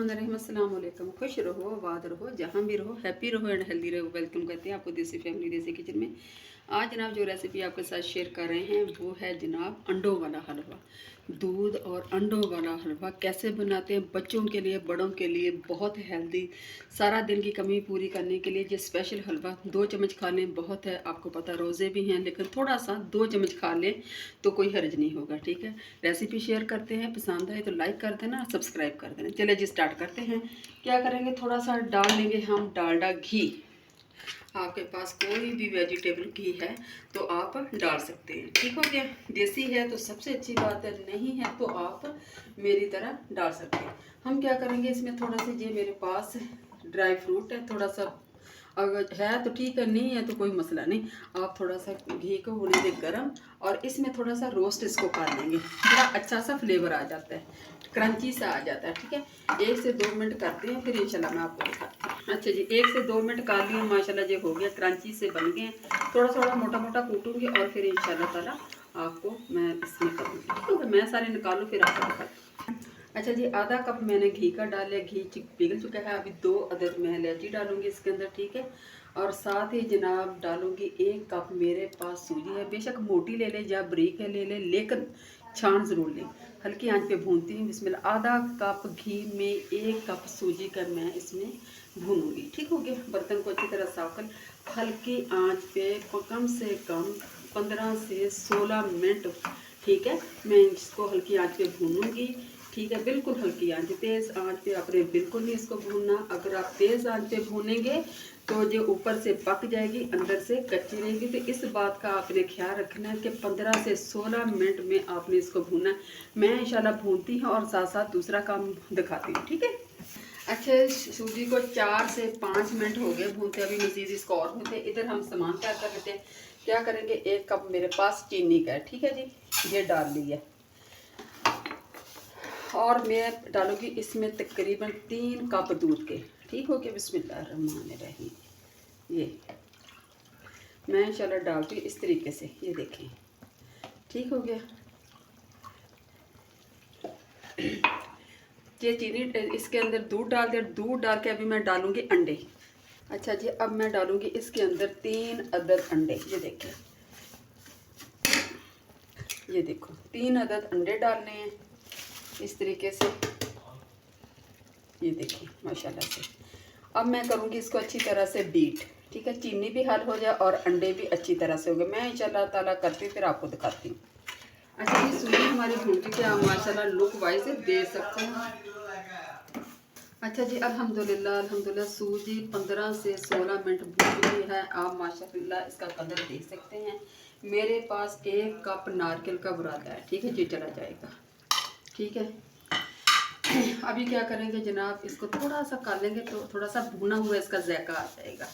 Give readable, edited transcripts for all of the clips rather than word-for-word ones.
बिस्मिल्लाहिर्रहमानिर्रहीम। अस्सलाम वालेकुम। खुश रहो, आबाद रहो, जहाँ भी रहो, हैप्पी रहो एंड हेल्दी रहो। वेलकम करते हैं आपको देसी फैमिली देसी किचन में। आज जनाब जो रेसिपी आपके साथ शेयर कर रहे हैं वो है जनाब अंडों वाला हलवा। दूध और अंडों वाला हलवा कैसे बनाते हैं, बच्चों के लिए बड़ों के लिए बहुत हेल्दी, सारा दिन की कमी पूरी करने के लिए ये स्पेशल हलवा। 2 चम्मच खा लें बहुत है, आपको पता रोज़े भी हैं, लेकिन थोड़ा सा 2 चम्मच खा लें तो कोई हर्ज नहीं होगा। ठीक है, रेसिपी शेयर करते हैं, पसंद आए तो लाइक कर देना, सब्सक्राइब कर देना। चलिए जी स्टार्ट करते हैं। क्या करेंगे, थोड़ा सा डाल लेंगे हम डालडा घी। आपके पास कोई भी वेजिटेबल घी है तो आप डाल सकते हैं। ठीक हो गया, देसी है तो सबसे अच्छी बात है, नहीं है तो आप मेरी तरह डाल सकते हैं। हम क्या करेंगे, इसमें थोड़ा सा ये मेरे पास ड्राई फ्रूट है, थोड़ा सा अगर है तो ठीक है, नहीं है तो कोई मसला नहीं। आप थोड़ा सा घी को होने दें गरम और इसमें थोड़ा सा रोस्ट इसको कर लेंगे, थोड़ा अच्छा सा फ्लेवर आ जाता है, क्रंची सा आ जाता है। ठीक है, 1 से 2 मिनट करते हैं, फिर इंशाल्लाह मैं आपको दिखाती हूँ। अच्छा जी, 1 से 2 मिनट कर लिए माशाल्लाह, ये हो गया, क्रंची से बन गए। थोड़ा थोड़ा मोटा मोटा कूटूंगी और फिर इंशाल्लाह ताला आपको मैं इसमें करूँगी। ठीक है, मैं सारे निकालूँ फिर आपको दिखाती हूँ। अच्छा जी, आधा कप मैंने घी का डाल लिया, घी पिघल चुका है। अभी 2 अदद मैं इलायची डालूंगी इसके अंदर। ठीक है, और साथ ही जनाब डालूंगी 1 कप मेरे पास सूजी है, बेशक मोटी ले लें या बारीक ले लें, लेकिन छान ज़रूर लें। हल्की आंच पे भूनती हूँ, बिस्मिल्लाह। आधा कप घी में 1 कप सूजी का मैं इसमें भूनूंगी। ठीक हो गया, बर्तन को अच्छी तरह साफ कर, हल्की आंच पे कम से कम 15 से 16 मिनट। ठीक है, मैं इसको हल्की आंच पे भूनूंगी। ठीक है, बिल्कुल हल्की आंच, तेज़ आंच पे आपने बिल्कुल नहीं इसको भूनना। अगर आप तेज़ आंच पे भूनेंगे तो जो ऊपर से पक जाएगी, अंदर से कच्ची रहेगी। तो इस बात का आपने ख्याल रखना है कि 15 से 16 मिनट में आपने इसको भूनना। मैं इंशाल्लाह भूनती हूँ और साथ साथ दूसरा काम दिखाती हूँ। ठीक है, अच्छे सूजी को 4 से 5 मिनट हो गए भूनते, अभी मज़ीद इसको और भूनते। इधर हम सामान तैयार कर लेते हैं। क्या करेंगे, 1 कप मेरे पास चीनी का है। ठीक है जी, ये डाल ली है और मैं डालूंगी इसमें तकरीबन 3 कप दूध के। ठीक हो गया, बिस्मिल्लाहिर्रहमानिर्रहीम। ये मैं इंशाल्लाह डालती हूँ इस तरीके से, ये देखें। ठीक हो गया, ये चीनी इसके अंदर दूध डाल दिया। दूध डाल के अभी मैं डालूंगी अंडे। अच्छा जी, अब मैं डालूंगी इसके अंदर 3 अदद अंडे। ये देखें, ये देखो 3 अदद अंडे डालने हैं इस तरीके से। ये देखिए माशाल्लाह से। अब मैं करूँगी इसको अच्छी तरह से बीट। ठीक है, चीनी भी हल हो जाए और अंडे भी अच्छी तरह से हो गए। मैं इंशाल्लाह ताला करती फिर आपको दिखाती हूँ। अच्छा ये सूजी हमारी भून चुकी है, आप माशाल्लाह लुक वाइज दे सकते हैं। अच्छा जी, अल्हम्दुलिल्लाह अल्हम्दुलिल्लाह सूजी 15 से 16 मिनट भून चुकी है। आप माशाल्लाह इसका कलर देख सकते हैं। मेरे पास 1 कप नारियल का बुरादा है। ठीक है जी, चला जाएगा। ठीक है, अभी क्या करेंगे जनाब, इसको थोड़ा सा कर लेंगे तो थोड़ा सा भुना हुआ इसका जायका आ जाएगा।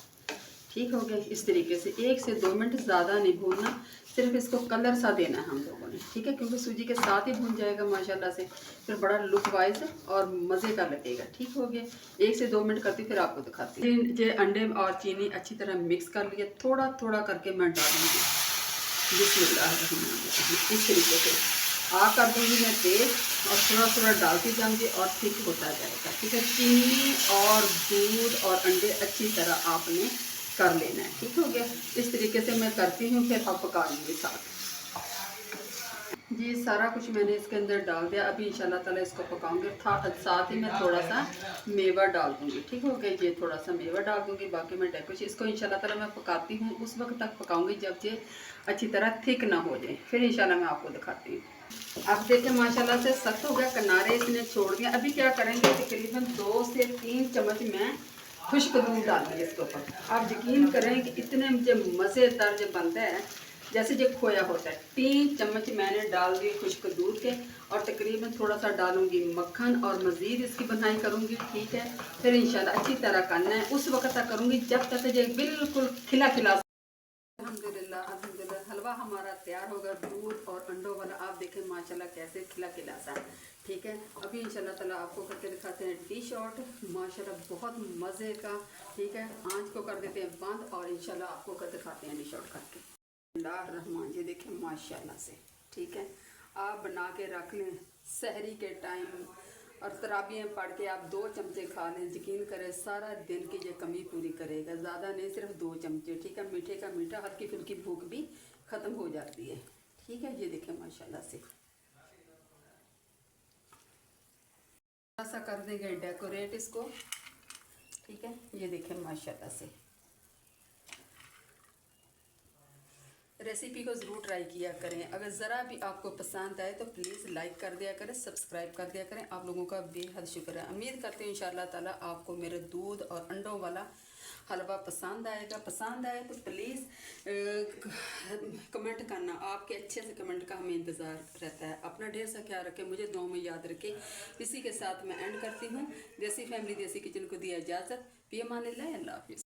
ठीक हो गया, इस तरीके से 1 से 2 मिनट, ज़्यादा नहीं भूनना, सिर्फ इसको कलर सा देना है हम लोगों ने। ठीक है, क्योंकि सूजी के साथ ही भून जाएगा माशाल्लाह से, फिर बड़ा लुक वाइज और मज़े का लगेगा। ठीक हो गया, 1 से 2 मिनट करती फिर आपको दिखाती हूँ। ये अंडे और चीनी अच्छी तरह मिक्स कर लिया, थोड़ा थोड़ा करके मैं डालूँगी। बिस्मिल्लाह, इस तरीके से आग कर दूँगी मैं तेज़ और थोड़ा थोड़ा डालती जाऊँगी और थिक होता जाएगा। ठीक है, चीनी और दूध और अंडे अच्छी तरह आपने कर लेना है। ठीक हो गया, इस तरीके से मैं करती हूँ, फिर हम पका लेंगे साथ। जी सारा कुछ मैंने इसके अंदर डाल दिया। अभी इंशाल्लाह ताला इसको पकाऊंगे, साथ ही मैं थोड़ा सा मेवा डाल दूँगी। ठीक हो गया, ये थोड़ा सा मेवा डाल दूँगी, बाकी मैं डेकोरेशन इसको इंशाल्लाह ताला मैं पकाती हूँ, उस वक्त तक पकाऊंगी जब ये अच्छी तरह थिक ना हो जाए, फिर इंशाल्लाह मैं आपको दिखाती हूँ। अब देखें माशाल्लाह से सख्त हो गया, किनारे इसने छोड़ दिया। अभी क्या करेंगे, तकरीबन 2 से 3 चम्मच मैं खुश्क दूध डालूंगी इसके ऊपर। आप यकीन करें कि इतने मुझे मज़ेदार जो बनता है जैसे जो खोया होता है। 3 चम्मच मैंने डाल दिए खुश्क दूध के और तकरीबन थोड़ा सा डालूंगी मक्खन और मज़ीद इसकी बनाई करूँगी। ठीक है, फिर इंशाल्लाह अच्छी तरह करना है, उस वक्त तक करूँगी जब तक ये बिल्कुल खिला खिला। अल्हम्दुलिल्लाह अल्हम्दुलिल्लाह, हलवा हमारा तैयार होगा दूध और अंडों वाला। आप देखें माशाल्लाह कैसे खिला खिला सा। ठीक है, अभी इंशाल्लाह ताला आपको करके दिखाते हैं डिश आउट, माशाल्लाह बहुत मज़े का। ठीक है, आंच को कर देते हैं बंद और इंशाल्लाह आपको कर दिखाते हैं डिश आउट करके। रहमान, ये देखें माशाल्लाह से। ठीक है, आप बना के रख लें सहरी के टाइम, और तराबियाँ पढ़ के आप 2 चमचे खा लें, यकीन करें सारा दिन की ये कमी पूरी करेगा। ज़्यादा नहीं, सिर्फ 2 चमचे, ठीक है। मीठे का मीठा, हल्की फुल्की भूख भी ख़त्म हो जाती है, ठीक है। ये देखें माशाल्लाह से थोड़ा सा कर देंगे डेकोरेट इसको, ठीक है। ये देखें माशाल्लाह से रेसिपी को ज़रूर ट्राई किया करें। अगर ज़रा भी आपको पसंद आए तो प्लीज़ लाइक कर दिया करें, सब्सक्राइब कर दिया करें। आप लोगों का बेहद शुक्र है। उम्मीद करते हैं इंशाअल्लाह ताला आपको मेरे दूध और अंडों वाला हलवा पसंद आएगा। पसंद आए तो प्लीज़ कमेंट करना, आपके अच्छे से कमेंट का हमें इंतज़ार रहता है। अपना ढेर सा ख्याल रखें, मुझे दुआ में याद रखें। इसी के साथ मैं एंड करती हूँ। देसी फैमिली देसी किचन को दिया इजाज़त। फ़ी अमान अल्लाह, अल्लाह हाफ़िज़।